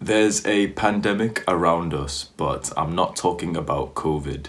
There's a pandemic around us, but I'm not talking about COVID.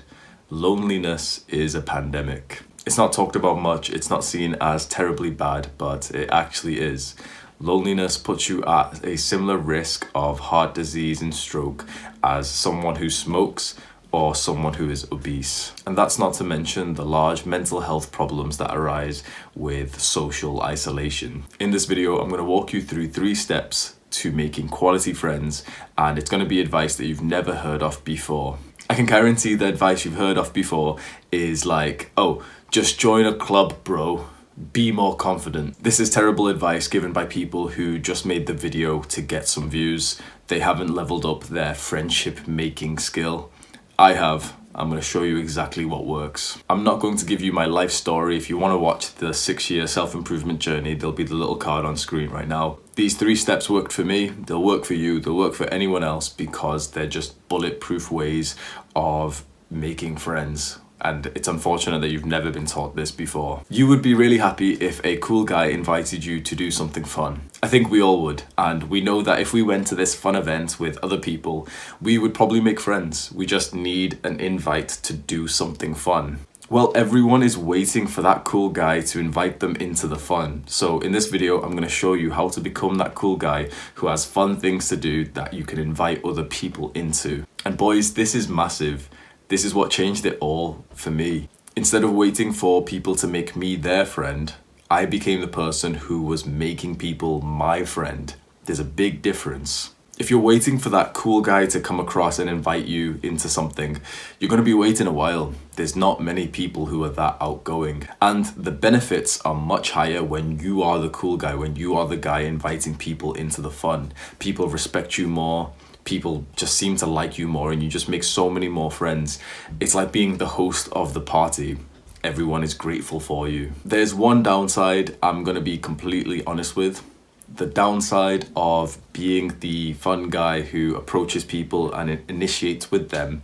Loneliness is a pandemic. It's not talked about much, it's not seen as terribly bad, but it actually is. Loneliness puts you at a similar risk of heart disease and stroke as someone who smokes or someone who is obese. And that's not to mention the large mental health problems that arise with social isolation. In this video, I'm going to walk you through 3 steps to making quality friends, and it's going to be advice that you've never heard of before. I can guarantee the advice you've heard of before is like, oh, just join a club, bro. Be more confident. This is terrible advice given by people who just made the video to get some views. They haven't leveled up their friendship making skill. I have. I'm going to show you exactly what works. I'm not going to give you my life story. If you want to watch the 6-year self-improvement journey, there'll be the little card on screen right now. These 3 steps worked for me. They'll work for you. They'll work for anyone else because they're just bulletproof ways of making friends. And it's unfortunate that you've never been taught this before. You would be really happy if a cool guy invited you to do something fun. I think we all would. And we know that if we went to this fun event with other people, we would probably make friends. We just need an invite to do something fun. Well, everyone is waiting for that cool guy to invite them into the fun. So in this video, I'm going to show you how to become that cool guy who has fun things to do that you can invite other people into. And boys, this is massive. This is what changed it all for me. Instead of waiting for people to make me their friend, I became the person who was making people my friend. There's a big difference. If you're waiting for that cool guy to come across and invite you into something, you're going to be waiting a while. There's not many people who are that outgoing. And the benefits are much higher when you are the cool guy, when you are the guy inviting people into the fun. People respect you more. People just seem to like you more, and you just make so many more friends. It's like being the host of the party. Everyone is grateful for you. There's one downside I'm going to be completely honest with. The downside of being the fun guy who approaches people and initiates with them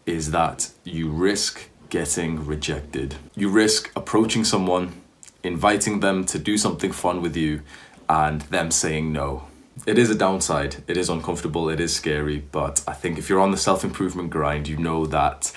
is that you risk getting rejected. You risk approaching someone, inviting them to do something fun with you, and them saying no. It is a downside, it is uncomfortable, it is scary, but I think if you're on the self-improvement grind, you know that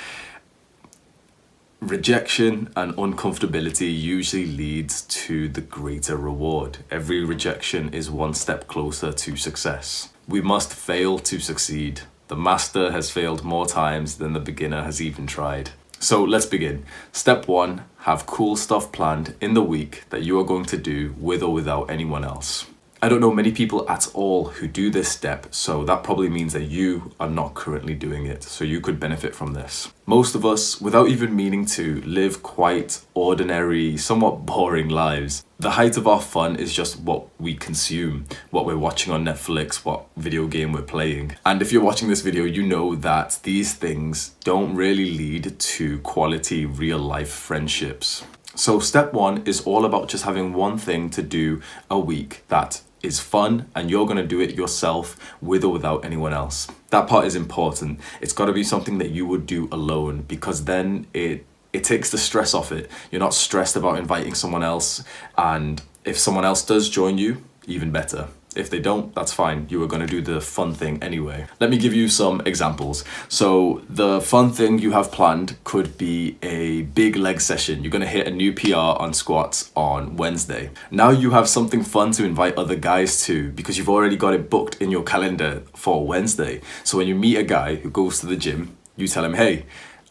rejection and uncomfortability usually leads to the greater reward. Every rejection is one step closer to success. We must fail to succeed. The master has failed more times than the beginner has even tried. So let's begin. Step 1, have cool stuff planned in the week that you are going to do with or without anyone else. I don't know many people at all who do this step, so that probably means that you are not currently doing it, so you could benefit from this. Most of us, without even meaning to, live quite ordinary, somewhat boring lives. The height of our fun is just what we consume, what we're watching on Netflix, what video game we're playing. And if you're watching this video, you know that these things don't really lead to quality real-life friendships. So step 1 is all about just having one thing to do a week that is fun, and you're going to do it yourself with or without anyone else. That part is important. It's got to be something that you would do alone, because then it takes the stress off it. You're not stressed about inviting someone else, and if someone else does join you, even better. If they don't, that's fine. You are going to do the fun thing anyway. Let me give you some examples. So the fun thing you have planned could be a big leg session. You're going to hit a new PR on squats on Wednesday. Now you have something fun to invite other guys to because you've already got it booked in your calendar for Wednesday. So when you meet a guy who goes to the gym, you tell him, hey,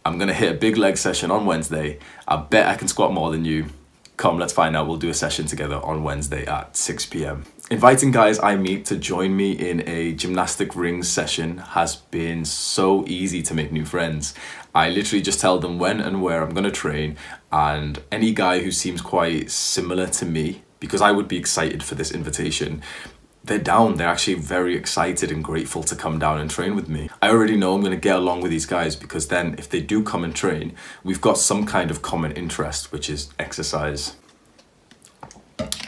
I'm going to hit a big leg session on Wednesday. I bet I can squat more than you. Come, let's find out. We'll do a session together on Wednesday at 6 p.m. Inviting guys I meet to join me in a gymnastic rings session has been so easy to make new friends. I literally just tell them when and where I'm going to train, and any guy who seems quite similar to me, because I would be excited for this invitation, they're down. They're actually very excited and grateful to come down and train with me. I already know I'm going to get along with these guys because then if they do come and train, we've got some kind of common interest, which is exercise.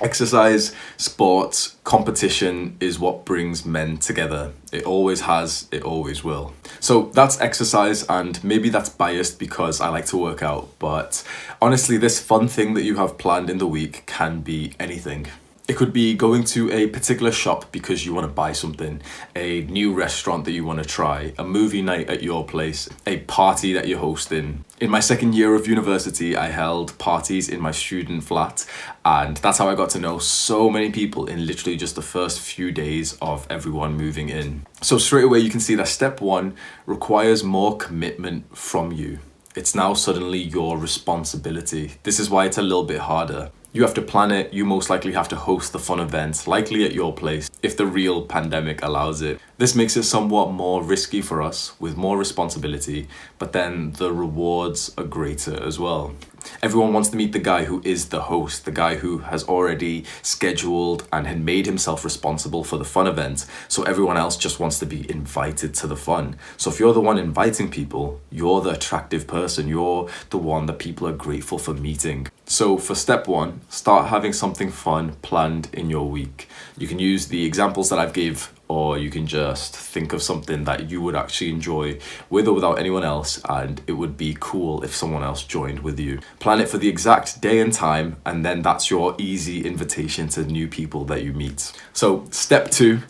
Exercise, sports, competition is what brings men together. It always has, it always will. So that's exercise, and maybe that's biased because I like to work out, but honestly, this fun thing that you have planned in the week can be anything. It could be going to a particular shop because you want to buy something, a new restaurant that you want to try, a movie night at your place, a party that you're hosting. In my second year of university, I held parties in my student flat, and that's how I got to know so many people in literally just the first few days of everyone moving in. So straight away you can see that step one requires more commitment from you. It's now suddenly your responsibility. This is why it's a little bit harder. You have to plan it, you most likely have to host the fun events, likely at your place, if the real pandemic allows it. This makes it somewhat more risky for us, with more responsibility, but then the rewards are greater as well. Everyone wants to meet the guy who is the host, the guy who has already scheduled and had made himself responsible for the fun event, so everyone else just wants to be invited to the fun. So if you're the one inviting people, you're the attractive person, you're the one that people are grateful for meeting. So for step one, start having something fun planned in your week. You can use the examples that I've gave, or you can just think of something that you would actually enjoy with or without anyone else, and it would be cool if someone else joined with you. Plan it for the exact day and time, and then that's your easy invitation to new people that you meet. So step two,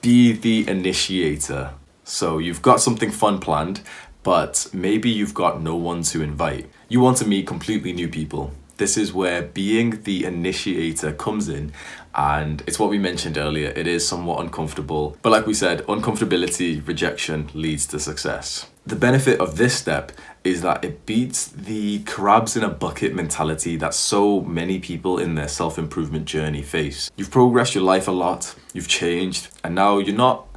be the initiator. So you've got something fun planned, but maybe you've got no one to invite. You want to meet completely new people. This is where being the initiator comes in, and it's what we mentioned earlier. It is somewhat uncomfortable, but like we said, uncomfortability, rejection leads to success. The benefit of this step is that it beats the crabs in a bucket mentality that so many people in their self-improvement journey face. You've progressed your life a lot, you've changed, and now you're not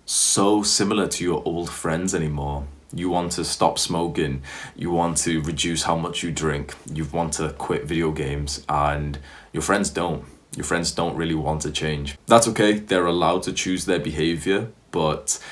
so similar to your old friends anymore. You want to stop smoking, you want to reduce how much you drink, you want to quit video games, and your friends don't. Your friends don't really want to change. That's okay, they're allowed to choose their behavior, but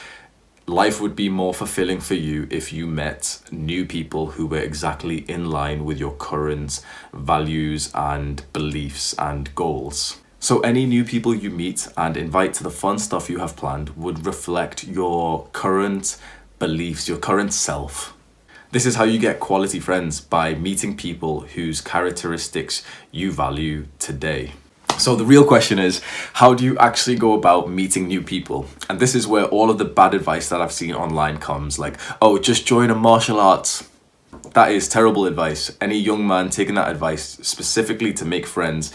life would be more fulfilling for you if you met new people who were exactly in line with your current values and beliefs and goals. So any new people you meet and invite to the fun stuff you have planned would reflect your current beliefs, your current self. This is how you get quality friends, by meeting people whose characteristics you value today. So the real question is, how do you actually go about meeting new people? And this is where all of the bad advice that I've seen online comes, like, oh, just join a martial arts. That is terrible advice. Any young man taking that advice specifically to make friends,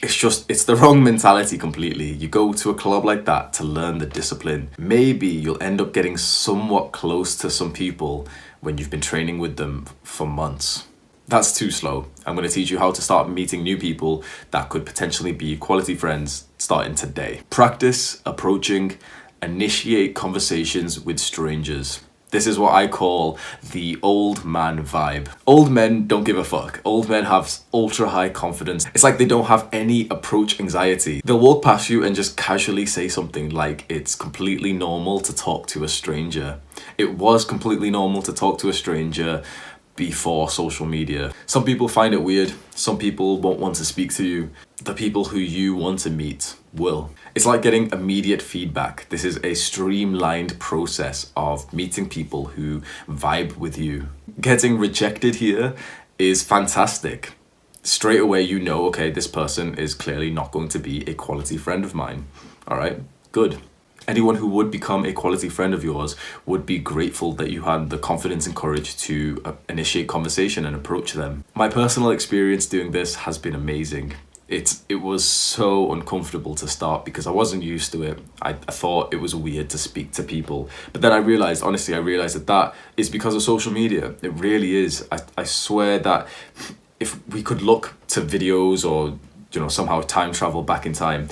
it's the wrong mentality completely. You go to a club like that to learn the discipline. Maybe you'll end up getting somewhat close to some people when you've been training with them for months. That's too slow. I'm going to teach you how to start meeting new people that could potentially be quality friends starting today. Practice approaching, initiate conversations with strangers. This is what I call the old man vibe. Old men don't give a fuck. Old men have ultra high confidence. It's like they don't have any approach anxiety. They'll walk past you and just casually say something like it's completely normal to talk to a stranger. It was completely normal to talk to a stranger before social media. Some people find it weird. Some people won't want to speak to you. The people who you want to meet will. It's like getting immediate feedback. This is a streamlined process of meeting people who vibe with you. Getting rejected here is fantastic. Straight away you know, okay, this person is clearly not going to be a quality friend of mine. All right, good. Anyone who would become a quality friend of yours would be grateful that you had the confidence and courage to initiate conversation and approach them. My personal experience doing this has been amazing. It was so uncomfortable to start because I wasn't used to it. I thought it was weird to speak to people. But then I realized that is because of social media. It really is. I swear that if we could look to videos or, somehow time travel back in time,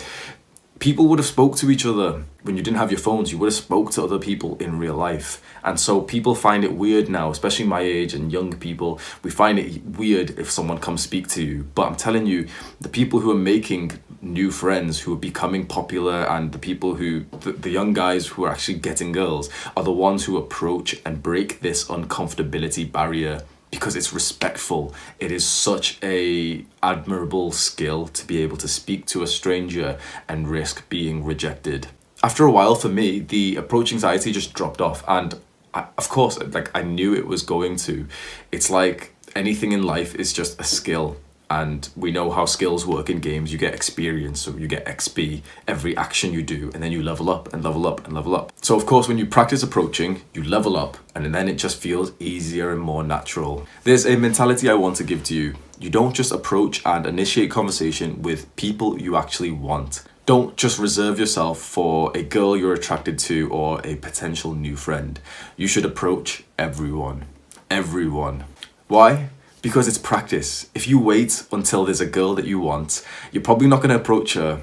people would have spoke to each other. When you didn't have your phones, you would have spoke to other people in real life. And so people find it weird now, especially my age and young people. We find it weird if someone comes speak to you. But I'm telling you, the people who are making new friends, who are becoming popular, and the people the young guys who are actually getting girls are the ones who approach and break this uncomfortability barrier. Because it's respectful. It is such a admirable skill to be able to speak to a stranger and risk being rejected. After a while, for me, the approach anxiety just dropped off, and of course, I knew it was going to. It's like anything in life is just a skill, And we know how skills work in games. You get experience, so you get XP every action you do, and then you level up and level up and level up. So of course, when you practice approaching, you level up, and then it just feels easier and more natural. There's a mentality I want to give to you. You don't just approach and initiate conversation with people you actually want. Don't just reserve yourself for a girl you're attracted to or a potential new friend. You should approach everyone. Everyone. Why? Because it's practice. If you wait until there's a girl that you want, you're probably not going to approach her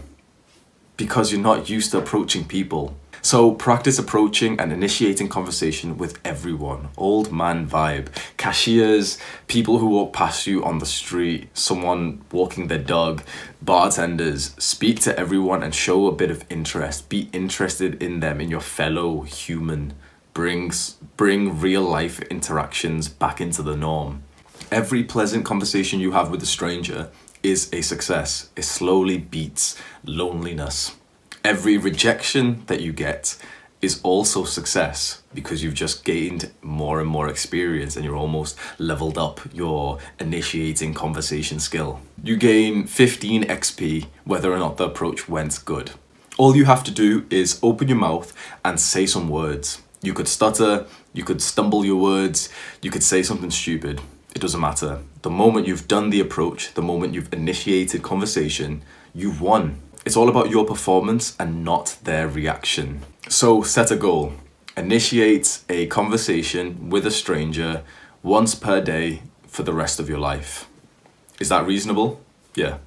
because you're not used to approaching people. So practice approaching and initiating conversation with everyone. Old man vibe. Cashiers, people who walk past you on the street, someone walking their dog, bartenders. Speak to everyone and show a bit of interest. Be interested in them, in your fellow human. Bring real life interactions back into the norm. Every pleasant conversation you have with a stranger is a success. It slowly beats loneliness. Every rejection that you get is also success because you've just gained more and more experience and you're almost leveled up your initiating conversation skill. You gain 15 XP whether or not the approach went good. All you have to do is open your mouth and say some words. You could stutter, you could stumble your words, you could say something stupid. It doesn't matter. The moment you've done the approach, the moment you've initiated conversation, you've won. It's all about your performance and not their reaction. So set a goal. Initiate a conversation with a stranger once per day for the rest of your life. Is that reasonable? Yeah.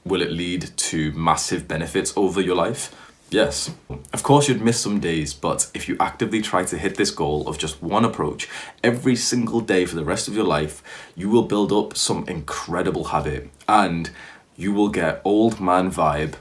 Will it lead to massive benefits over your life? Yes. Of course you'd miss some days, but if you actively try to hit this goal of just one approach every single day for the rest of your life, you will build up some incredible habit and you will get old man vibe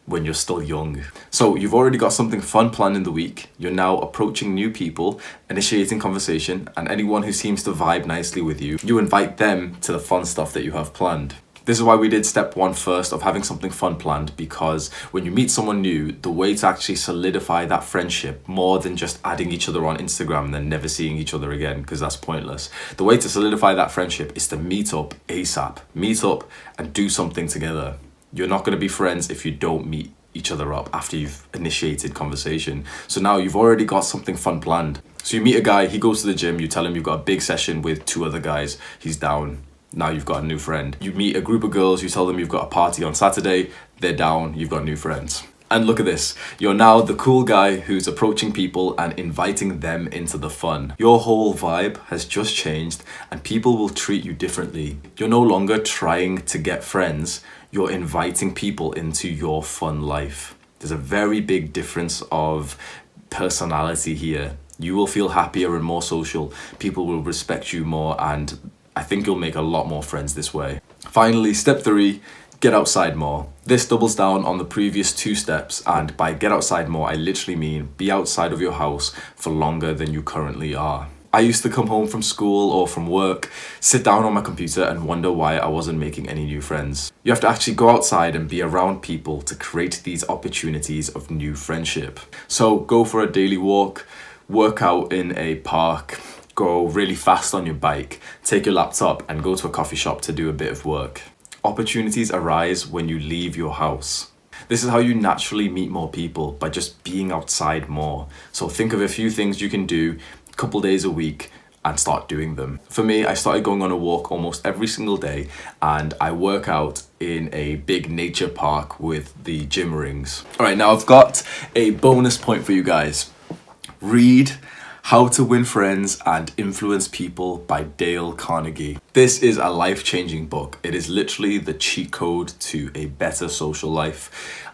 when you're still young. So you've already got something fun planned in the week. You're now approaching new people, initiating conversation, and anyone who seems to vibe nicely with you, you invite them to the fun stuff that you have planned. This is why we did step 1 first of having something fun planned, because when you meet someone new, the way to actually solidify that friendship more than just adding each other on Instagram and then never seeing each other again, because that's pointless. The way to solidify that friendship is to meet up ASAP. Meet up and do something together. You're not going to be friends if you don't meet each other up after you've initiated conversation. So now you've already got something fun planned. So you meet a guy, he goes to the gym, you tell him you've got a big session with 2 other guys, he's down. Now you've got a new friend. You meet a group of girls, you tell them you've got a party on Saturday, they're down, you've got new friends. And look at this, you're now the cool guy who's approaching people and inviting them into the fun. Your whole vibe has just changed and people will treat you differently. You're no longer trying to get friends, you're inviting people into your fun life. There's a very big difference of personality here. You will feel happier and more social, people will respect you more, and I think you'll make a lot more friends this way. Finally, step 3, get outside more. This doubles down on the previous 2 steps, and by get outside more, I literally mean be outside of your house for longer than you currently are. I used to come home from school or from work, sit down on my computer and wonder why I wasn't making any new friends. You have to actually go outside and be around people to create these opportunities of new friendship. So go for a daily walk, work out in a park, go really fast on your bike, take your laptop and go to a coffee shop to do a bit of work. Opportunities arise when you leave your house. This is how you naturally meet more people, by just being outside more. So think of a few things you can do a couple days a week and start doing them. For me, I started going on a walk almost every single day and I work out in a big nature park with the gym rings. All right, now I've got a bonus point for you guys. Read How to Win Friends and Influence People by Dale Carnegie. This is a life-changing book. It is literally the cheat code to a better social life.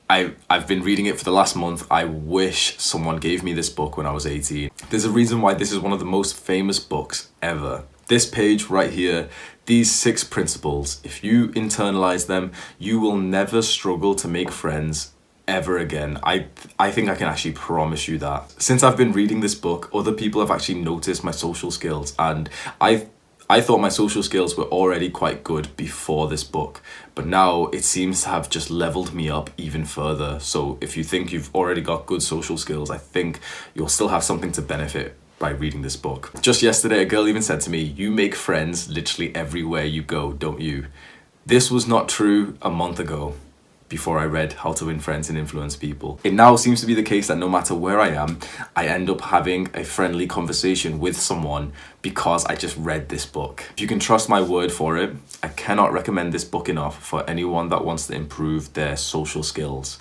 I've been reading it for the last month. I wish someone gave me this book when I was 18. There's a reason why this is one of the most famous books ever. This page right here, these 6 principles, if you internalize them, you will never struggle to make friends ever again. I think I can actually promise you that. Since I've been reading this book, other people have actually noticed my social skills, and I thought my social skills were already quite good before this book, but now it seems to have just leveled me up even further. So if you think you've already got good social skills, I think you'll still have something to benefit by reading this book. Just yesterday, a girl even said to me, "You make friends literally everywhere you go, don't you?" This was not true a month ago, before I read How to Win Friends and Influence People. It now seems to be the case that no matter where I am, I end up having a friendly conversation with someone because I just read this book. If you can trust my word for it, I cannot recommend this book enough for anyone that wants to improve their social skills.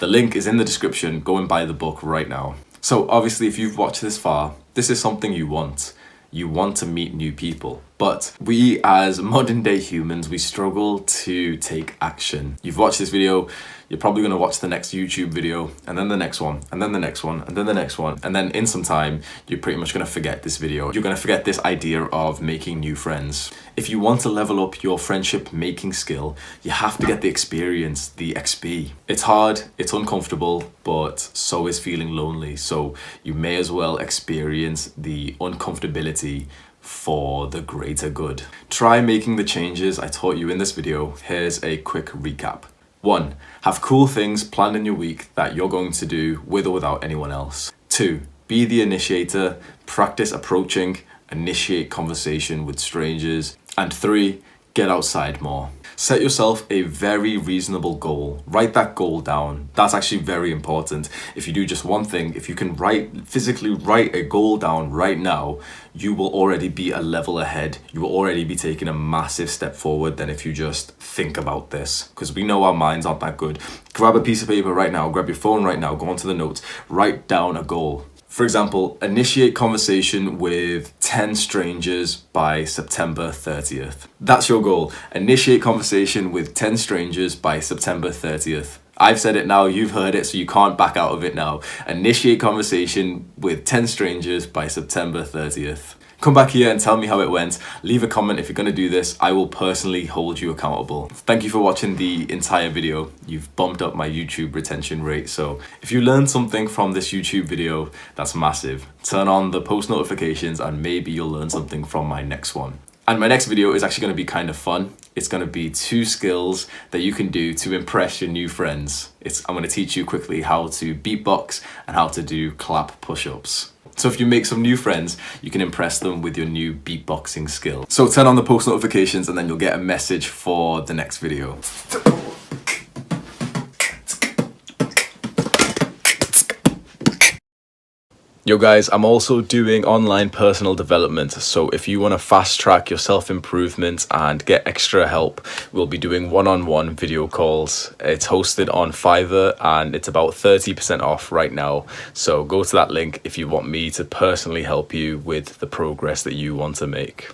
The link is in the description. Go and buy the book right now. So obviously, if you've watched this far, this is something you want. You want to meet new people. But we as modern day humans, we struggle to take action. You've watched this video, you're probably gonna watch the next YouTube video, and then the next one, and then the next one, and then the next one. And then in some time, you're pretty much gonna forget this video. You're gonna forget this idea of making new friends. If you want to level up your friendship making skill, you have to get the experience, the XP. It's hard, it's uncomfortable, but so is feeling lonely. So you may as well experience the uncomfortability for the greater good. Try making the changes I taught you in this video. Here's a quick recap. 1. Have cool things planned in your week that you're going to do with or without anyone else. 2. Be the initiator. Practice approaching. Initiate conversation with strangers. And 3. Get outside more. Set yourself a very reasonable goal. Write that goal down. That's actually very important. If you do just one thing, if you can physically write a goal down right now, you will already be a level ahead. You will already be taking a massive step forward than if you just think about this. Because we know our minds aren't that good. Grab a piece of paper right now, grab your phone right now, go onto the notes, write down a goal. For example, initiate conversation with 10 strangers by September 30th. That's your goal. Initiate conversation with 10 strangers by September 30th. I've said it now, you've heard it, so you can't back out of it now. Initiate conversation with 10 strangers by September 30th. Come back here and tell me how it went. Leave a comment if you're going to do this. I will personally hold you accountable. Thank you for watching the entire video. You've bumped up my YouTube retention rate. So if you learned something from this YouTube video, that's massive. Turn on the post notifications and maybe you'll learn something from my next one. And my next video is actually going to be kind of fun. It's going to be 2 skills that you can do to impress your new friends. I'm going to teach you quickly how to beatbox and how to do clap push-ups. So if you make some new friends, you can impress them with your new beatboxing skill. So turn on the post notifications and then you'll get a message for the next video. Yo guys, I'm also doing online personal development, so if you want to fast track your self-improvement and get extra help, we'll be doing one-on-one video calls. It's hosted on Fiverr and it's about 30% off right now, so go to that link if you want me to personally help you with the progress that you want to make.